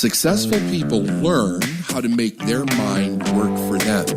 Successful people learn how to make their mind work for them.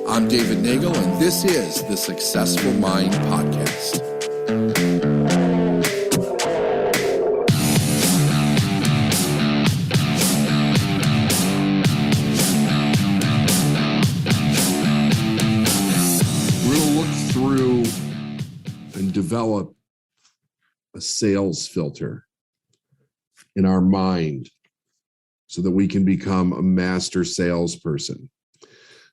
I'm David Nagel, and this is the Successful Mind Podcast. We're going to look through and develop a sales filter in our mind so that we can become a master salesperson.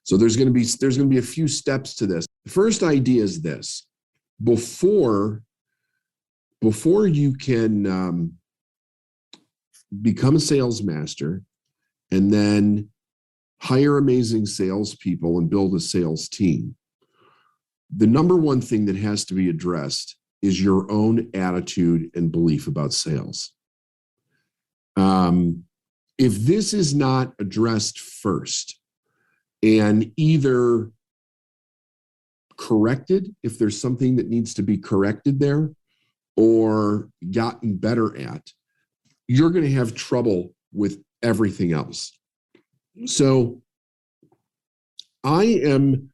So there's going to be a few steps to this. The first idea is this: before you can become a sales master and then hire amazing salespeople and build a sales team, the number one thing that has to be addressed is your own attitude and belief about sales. If this is not addressed first and either corrected, if there's something that needs to be corrected there, or gotten better at, you're going to have trouble with everything else. So I am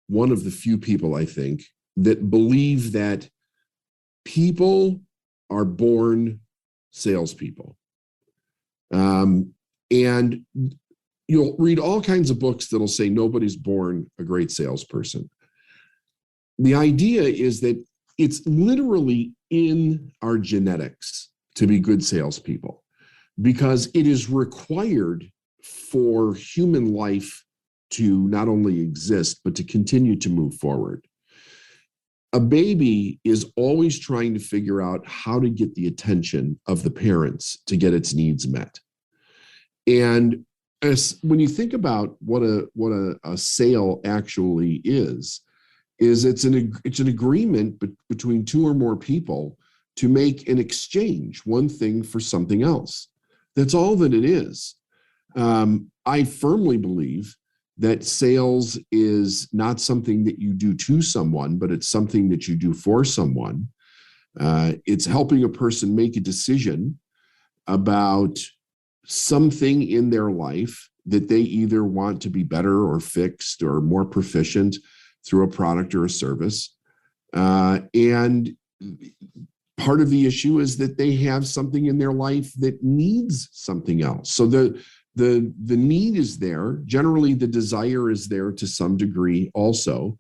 one of the few people, I think, that believe that people are born salespeople. And you'll read all kinds of books that'll say nobody's born a great salesperson. The idea is that it's literally in our genetics to be good salespeople, because it is required for human life to not only exist, but to continue to move forward. A baby is always trying to figure out how to get the attention of the parents to get its needs met. And when you think about what a sale actually is it's an agreement between two or more people to make an exchange, one thing for something else. That's all that it is. I firmly believe that sales is not something that you do to someone, but it's something that you do for someone. It's helping a person make a decision about something in their life that they either want to be better or fixed or more proficient through a product or a service. And part of the issue is that they have something in their life that needs something else. So the need is there. Generally, the desire is there to some degree also.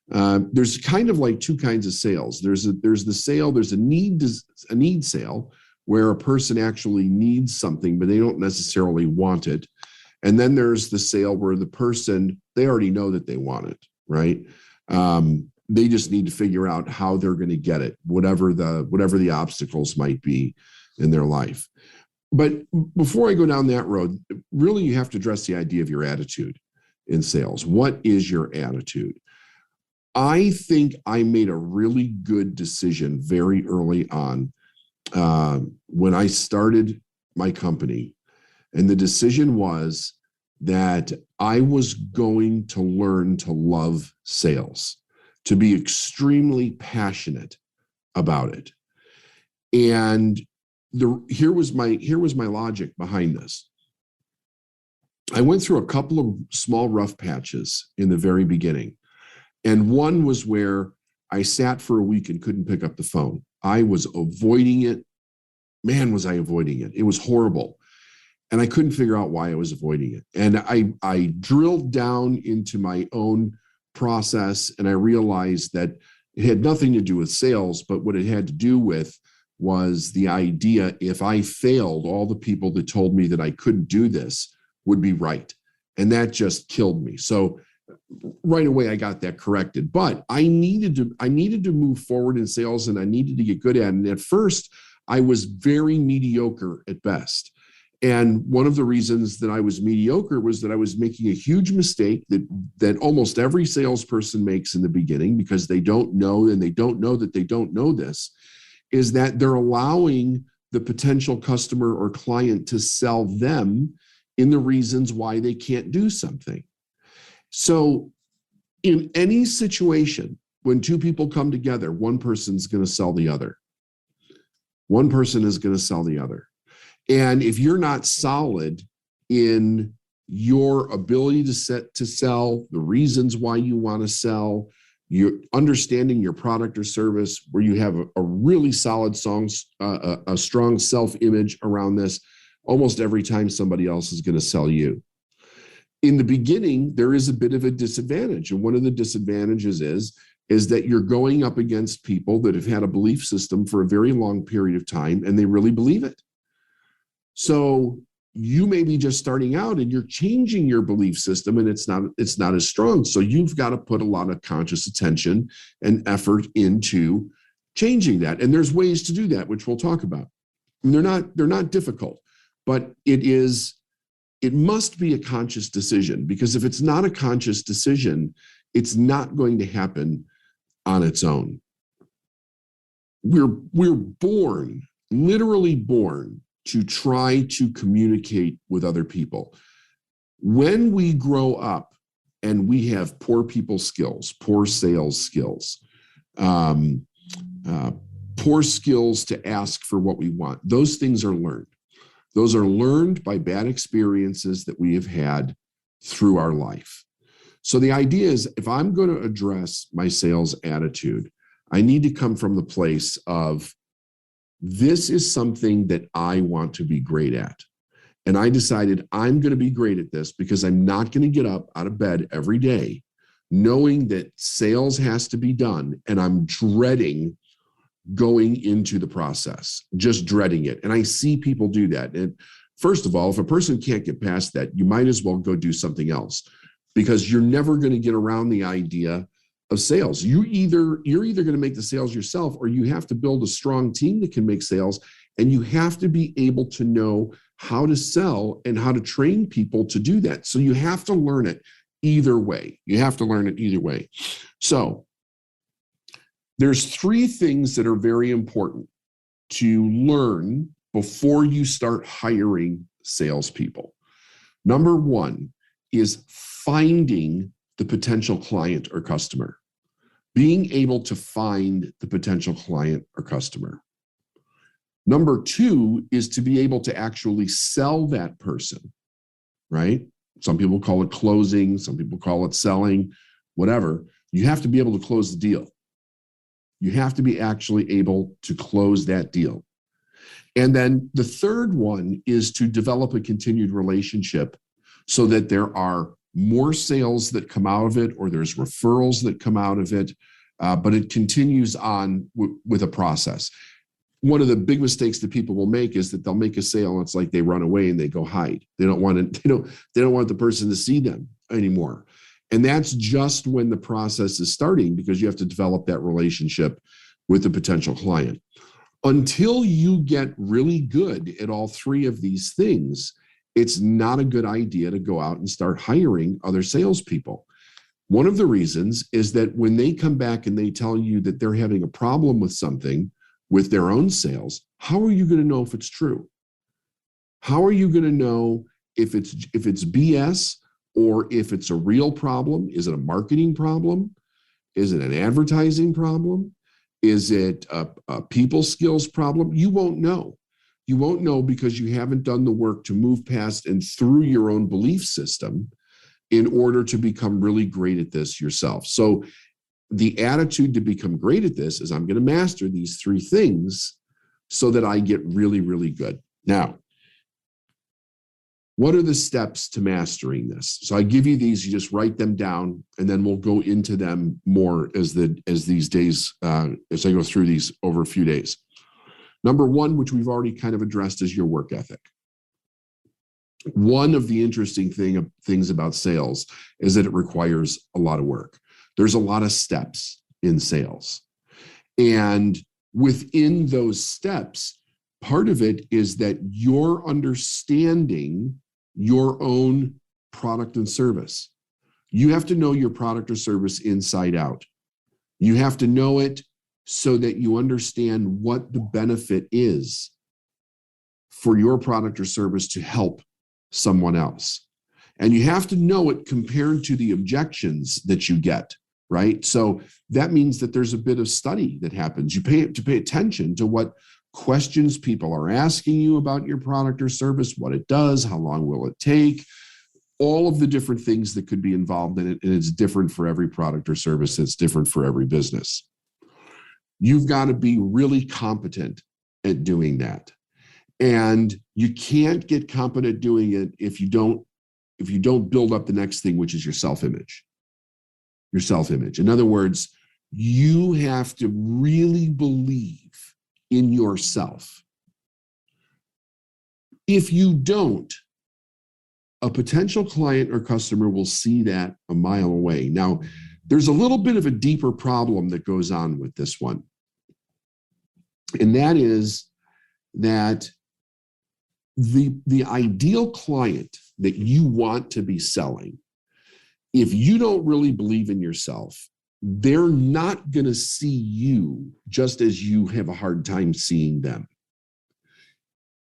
There's kind of like two kinds of sales. There's a need sale, where a person actually needs something, but they don't necessarily want it. And then there's the sale where the person, they already know that they want it, right? They just need to figure out how they're going to get it, whatever the obstacles might be in their life. But before I go down that road, really you have to address the idea of your attitude in sales. What is your attitude? I think I made a really good decision very early on when I started my company. And the decision was that I was going to learn to love sales, to be extremely passionate about it. And here was my logic behind this. I went through a couple of small rough patches in the very beginning. And one was where I sat for a week and couldn't pick up the phone. I was avoiding it. Man, was I avoiding it. It was horrible. And I couldn't figure out why I was avoiding it. And I drilled down into my own process, and I realized that it had nothing to do with sales, but what it had to do with was the idea, if I failed, all the people that told me that I couldn't do this would be right. And that just killed me. So right away, I got that corrected. But I needed to move forward in sales, and I needed to get good at it. And at first, I was very mediocre at best. And one of the reasons that I was mediocre was that I was making a huge mistake that almost every salesperson makes in the beginning, because they don't know, and they don't know that they don't know this, is that they're allowing the potential customer or client to sell them in the reasons why they can't do something. So in any situation, when two people come together, one person's going to sell the other. One person is going to sell the other. And if you're not solid in your ability to sell, the reasons why you want to sell, you're understanding your product or service, where you have a really solid a strong self-image around this, almost every time somebody else is going to sell you. In the beginning, there is a bit of a disadvantage. And one of the disadvantages is that you're going up against people that have had a belief system for a very long period of time, and they really believe it. So you may be just starting out and you're changing your belief system, and it's not as strong. So you've got to put a lot of conscious attention and effort into changing that. And there's ways to do that, which we'll talk about. And they're not difficult, but it must be a conscious decision, because if it's not a conscious decision, it's not going to happen on its own. We're born, literally born, to try to communicate with other people. When we grow up and we have poor people skills, poor sales skills, poor skills to ask for what we want, those things are learned. Those are learned by bad experiences that we have had through our life. So the idea is, if I'm going to address my sales attitude, I need to come from the place of, this is something that I want to be great at. And I decided I'm going to be great at this because I'm not going to get up out of bed every day knowing that sales has to be done, and I'm dreading going into the process, just dreading it. And I see people do that. And first of all, if a person can't get past that, you might as well go do something else, because you're never going to get around the idea of sales. You're either going to make the sales yourself, or you have to build a strong team that can make sales, and you have to be able to know how to sell and how to train people to do that. So you have to learn it either way. So there's three things that are very important to learn before you start hiring salespeople. Number one is finding the potential client or customer. Being able to find the potential client or customer. Number two is to be able to actually sell that person, right? Some people call it closing, some people call it selling, whatever. You have to be able to close the deal. You have to be actually able to close that deal. And then the third one is to develop a continued relationship so that there are more sales that come out of it, or there's referrals that come out of it, but it continues on with a process. One of the big mistakes that people will make is that they'll make a sale and it's like they run away and they go hide. They don't want the person to see them anymore. And that's just when the process is starting, because you have to develop that relationship with the potential client. Until you get really good at all three of these things, it's not a good idea to go out and start hiring other salespeople. One of the reasons is that when they come back and they tell you that they're having a problem with something with their own sales, how are you going to know if it's true? How are you going to know if it's BS or if it's a real problem? Is it a marketing problem? Is it an advertising problem? Is it a people skills problem? You won't know. You won't know because you haven't done the work to move past and through your own belief system in order to become really great at this yourself. So the attitude to become great at this is, I'm going to master these three things so that I get really, really good. Now, what are the steps to mastering this? So I give you these, you just write them down, and then we'll go into them more as these days, as I go through these over a few days. Number one, which we've already kind of addressed, is your work ethic. One of the interesting things about sales is that it requires a lot of work. There's a lot of steps in sales. And within those steps, part of it is that you're understanding your own product and service. You have to know your product or service inside out. You have to know it so that you understand what the benefit is for your product or service to help someone else. And you have to know it compared to the objections that you get, right? So that means that there's a bit of study that happens. You pay attention to what questions people are asking you about your product or service, what it does, how long will it take, all of the different things that could be involved in it. And it's different for every product or service. It's different for every business. You've got to be really competent at doing that. And you can't get competent doing it if you don't build up the next thing, which is your self-image. Your self-image. In other words, you have to really believe in yourself. If you don't, a potential client or customer will see that a mile away. Now, there's a little bit of a deeper problem that goes on with this one. And that is that the ideal client that you want to be selling, if you don't really believe in yourself, they're not going to see you just as you have a hard time seeing them.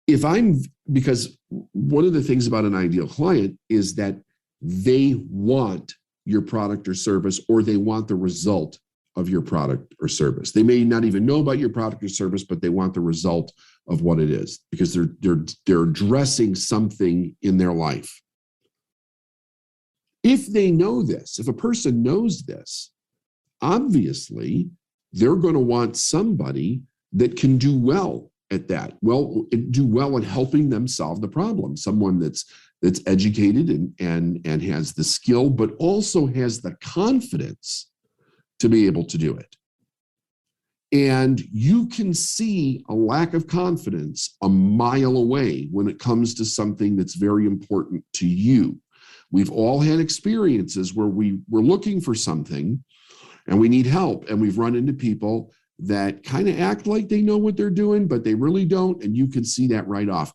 Because one of the things about an ideal client is that they want your product or service, or they want the result of your product or service. They may not even know about your product or service, but they want the result of what it is because they're addressing something in their life. If they know this, if a person knows this, obviously they're going to want somebody that can do well at that. Well, do well in helping them solve the problem. Someone that's educated and has the skill, but also has the confidence to be able to do it. And you can see a lack of confidence a mile away when it comes to something that's very important to you. We've all had experiences where we're looking for something and we need help, and we've run into people that kind of act like they know what they're doing, but they really don't, and you can see that right off.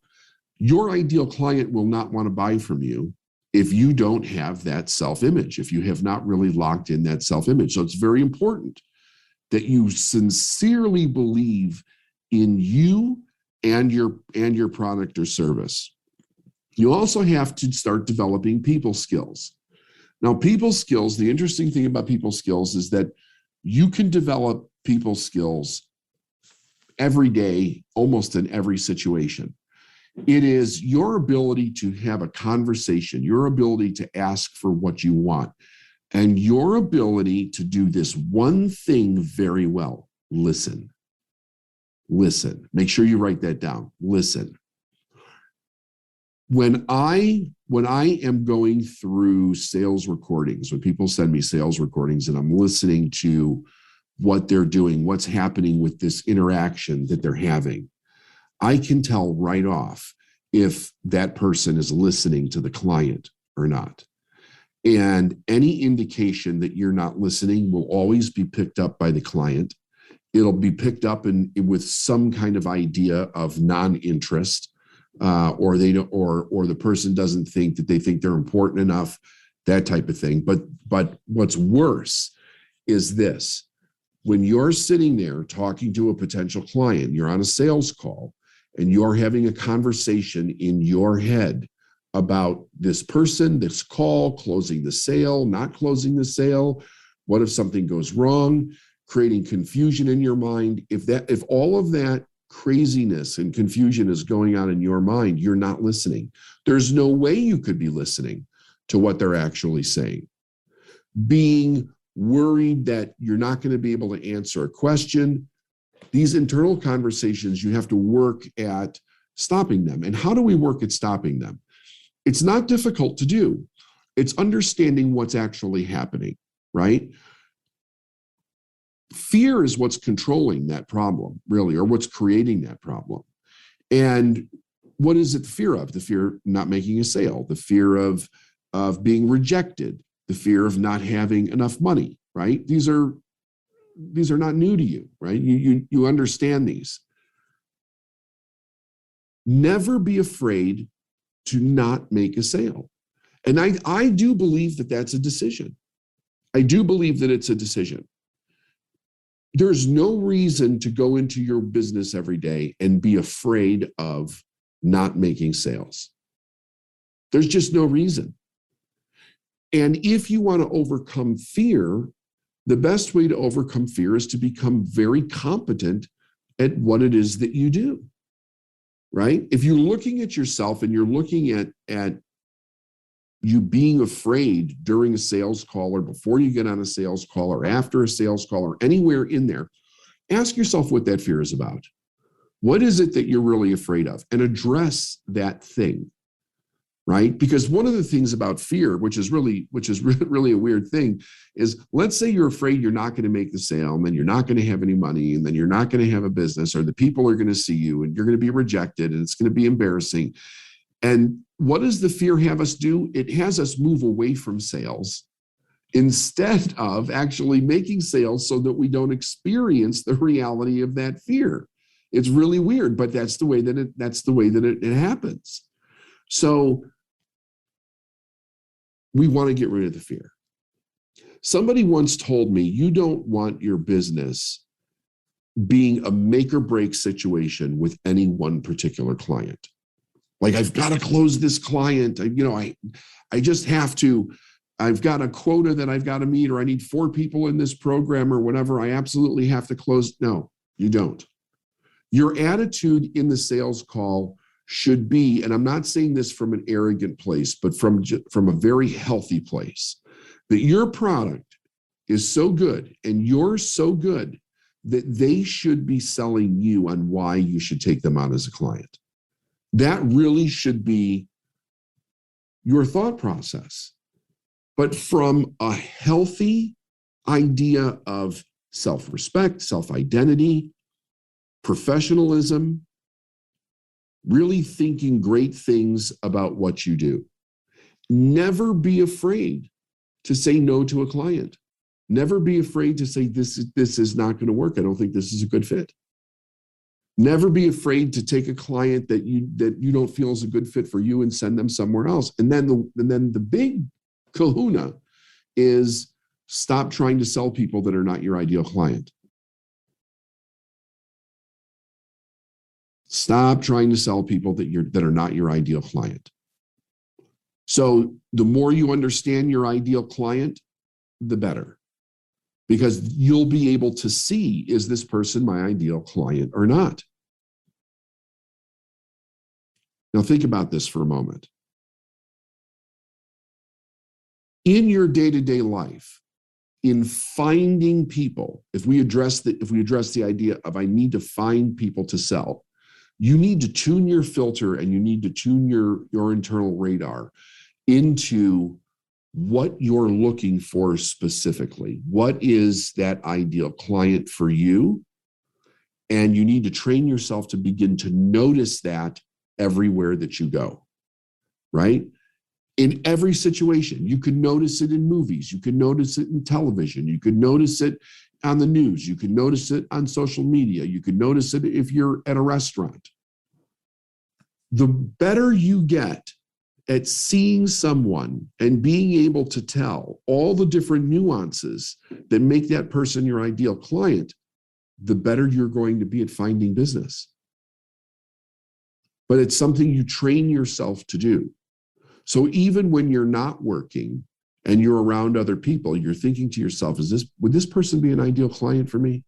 Your ideal client will not want to buy from you if you don't have that self-image, if you have not really locked in that self-image. So it's very important that you sincerely believe in you and your product or service. You also have to start developing people skills. Now, people skills, the interesting thing about people skills is that you can develop people skills every day, almost in every situation. It is your ability to have a conversation, your ability to ask for what you want, and your ability to do this one thing very well. Listen. Listen. Make sure you write that down. Listen. When I am going through sales recordings, when people send me sales recordings and I'm listening to what they're doing, what's happening with this interaction that they're having, I can tell right off if that person is listening to the client or not. And any indication that you're not listening will always be picked up by the client. It'll be picked up with some kind of idea of non-interest, or the person doesn't think that they think they're important enough, that type of thing. But what's worse is this: when you're sitting there talking to a potential client, you're on a sales call, and you're having a conversation in your head about this person, this call, closing the sale, not closing the sale, what if something goes wrong, creating confusion in your mind. If all of that craziness and confusion is going on in your mind, you're not listening. There's no way you could be listening to what they're actually saying. Being worried that you're not going to be able to answer a question. These internal conversations, you have to work at stopping them. And how do we work at stopping them? It's not difficult to do. It's understanding what's actually happening, right? Fear is what's controlling that problem, really, or what's creating that problem. And what is it the fear of? The fear of not making a sale, the fear of being rejected, the fear of not having enough money, right? These are not new to you, right? You understand these. Never be afraid to not make a sale. And I do believe that that's a decision. I do believe that it's a decision. There's no reason to go into your business every day and be afraid of not making sales. There's just no reason. And if you want to overcome fear, the best way to overcome fear is to become very competent at what it is that you do, right? If you're looking at yourself and you're looking at you being afraid during a sales call or before you get on a sales call or after a sales call or anywhere in there, ask yourself what that fear is about. What is it that you're really afraid of? And address that thing, right? Because one of the things about fear, which is really a weird thing, is let's say you're afraid you're not going to make the sale, and then you're not going to have any money, and then you're not going to have a business, or the people are going to see you, and you're going to be rejected, and it's going to be embarrassing. And what does the fear have us do? It has us move away from sales instead of actually making sales so that we don't experience the reality of that fear. It's really weird, but that's the way that it happens. So we want to get rid of the fear. Somebody once told me, you don't want your business being a make or break situation with any one particular client. Like, I've got to close this client. I just have to. I've got a quota that I've got to meet, or I need 4 people in this program or whatever. I absolutely have to close. No, you don't. Your attitude in the sales call should be, and I'm not saying this from an arrogant place, but from a very healthy place, that your product is so good and you're so good that they should be selling you on why you should take them on as a client. That really should be your thought process. But from a healthy idea of self-respect, self-identity, professionalism, really thinking great things about what you do. Never be afraid to say no to a client. Never be afraid to say, this is not going to work. I don't think this is a good fit. Never be afraid to take a client that you don't feel is a good fit for you and send them somewhere else. And then the big kahuna is stop trying to sell people that are not your ideal client. Stop trying to sell people that are not your ideal client. So the more you understand your ideal client, the better. Because you'll be able to see, is this person my ideal client or not? Now think about this for a moment. In your day-to-day life, in finding people, if we address the idea of I need to find people to sell, you need to tune your filter and you need to tune your internal radar into what you're looking for specifically. What is that ideal client for you? And you need to train yourself to begin to notice that everywhere that you go, right? In every situation. You can notice it in movies. You can notice it in television. You can notice it on the news. You can notice it on social media. You can notice it if you're at a restaurant. The better you get at seeing someone and being able to tell all the different nuances that make that person your ideal client, the better you're going to be at finding business. But it's something you train yourself to do. So even when you're not working and you're around other people, you're thinking to yourself, would this person be an ideal client for me?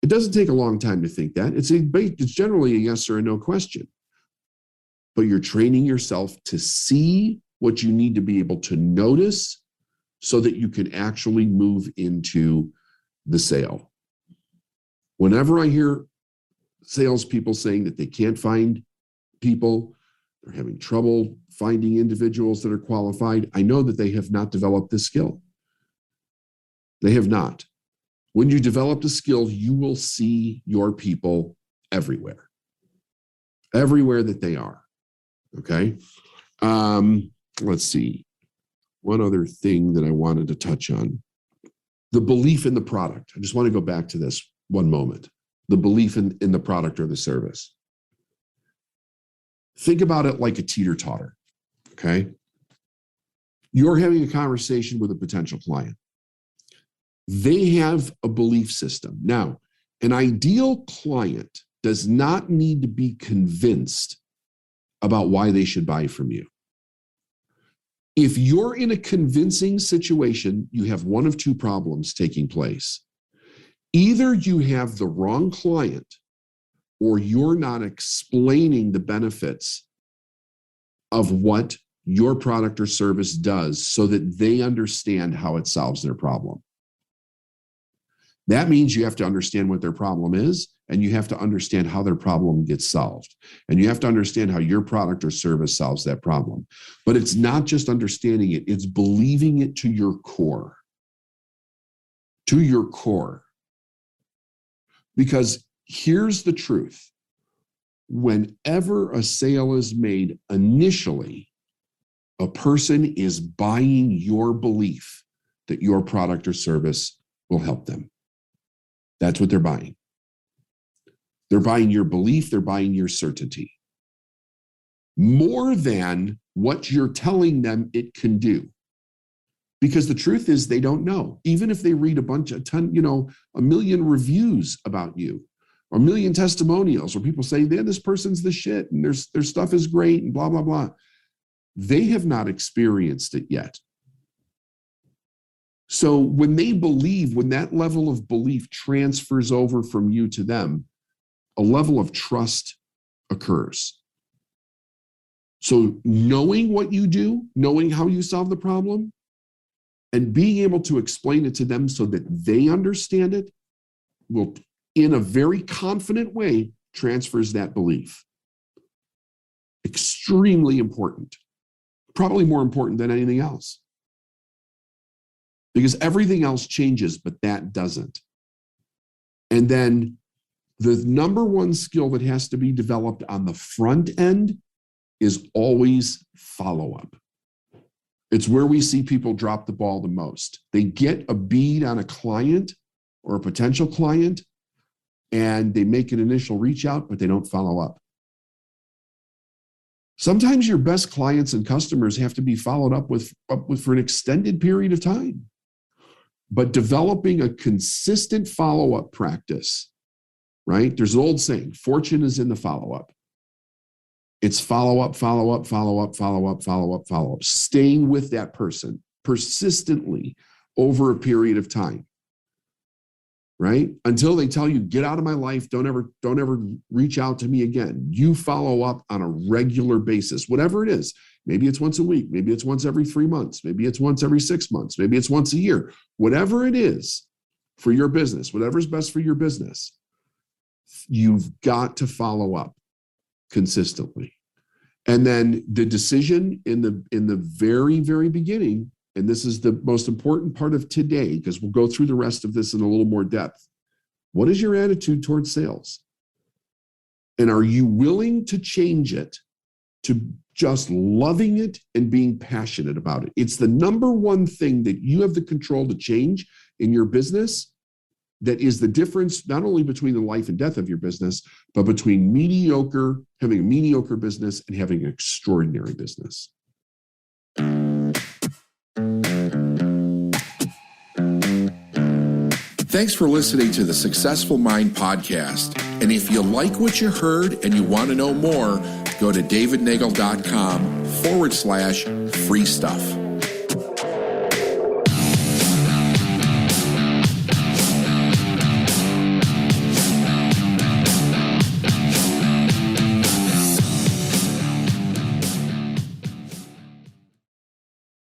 It doesn't take a long time to think that. It's generally a yes or a no question. But you're training yourself to see what you need to be able to notice so that you can actually move into the sale. Whenever I hear salespeople saying that they can't find people, they're having trouble finding individuals that are qualified, I know that they have not developed this skill. They have not. When you develop the skill, you will see your people everywhere that they are. Okay. Let's see. One other thing that I wanted to touch on, the belief in the product. I just want to go back to this one moment. The belief in the product or the service. Think about it like a teeter-totter. Okay. You're having a conversation with a potential client. They have a belief system. Now, an ideal client does not need to be convinced about why they should buy from you. If you're in a convincing situation, you have one of two problems taking place. Either you have the wrong client or you're not explaining the benefits of what your product or service does so that they understand how it solves their problem. That means you have to understand what their problem is, and you have to understand how their problem gets solved. And you have to understand how your product or service solves that problem. But it's not just understanding it, it's believing it to your core. To your core. Because here's the truth. Whenever a sale is made initially, a person is buying your belief that your product or service will help them. That's what they're buying. They're buying your belief, they're buying your certainty. More than what you're telling them it can do. Because the truth is they don't know. Even if they read a million reviews about you, or a million testimonials where people say, this person's the shit and their stuff is great and blah, blah, blah. They have not experienced it yet. So when they believe, when that level of belief transfers over from you to them, a level of trust occurs. So knowing what you do, knowing how you solve the problem, and being able to explain it to them so that they understand it will, in a very confident way, transfers that belief. Extremely important. Probably more important than anything else. Because everything else changes, but that doesn't. And then the number one skill that has to be developed on the front end is always follow-up. It's where we see people drop the ball the most. They get a bead on a client or a potential client, and they make an initial reach out, but they don't follow up. Sometimes your best clients and customers have to be followed up with for an extended period of time. But developing a consistent follow-up practice, right? There's an old saying, fortune is in the follow-up. It's follow-up, follow-up, follow-up, follow-up, follow-up, follow-up. Staying with that person persistently over a period of time, right? Until they tell you, get out of my life, don't ever reach out to me again. You follow up on a regular basis, whatever it is. Maybe it's once a week, maybe it's once every 3 months, maybe it's once every 6 months, maybe it's once a year. Whatever it is for your business, whatever's best for your business, you've got to follow up consistently. And then the decision in the very, very beginning, and this is the most important part of today, because we'll go through the rest of this in a little more depth. What is your attitude towards sales? And are you willing to change it to just loving it and being passionate about it? It's the number one thing that you have the control to change in your business. That is the difference, not only between the life and death of your business, but between having a mediocre business and having an extraordinary business. Thanks for listening to the Successful Mind podcast. And if you like what you heard and you want to know more, go to davidnagel.com/free stuff.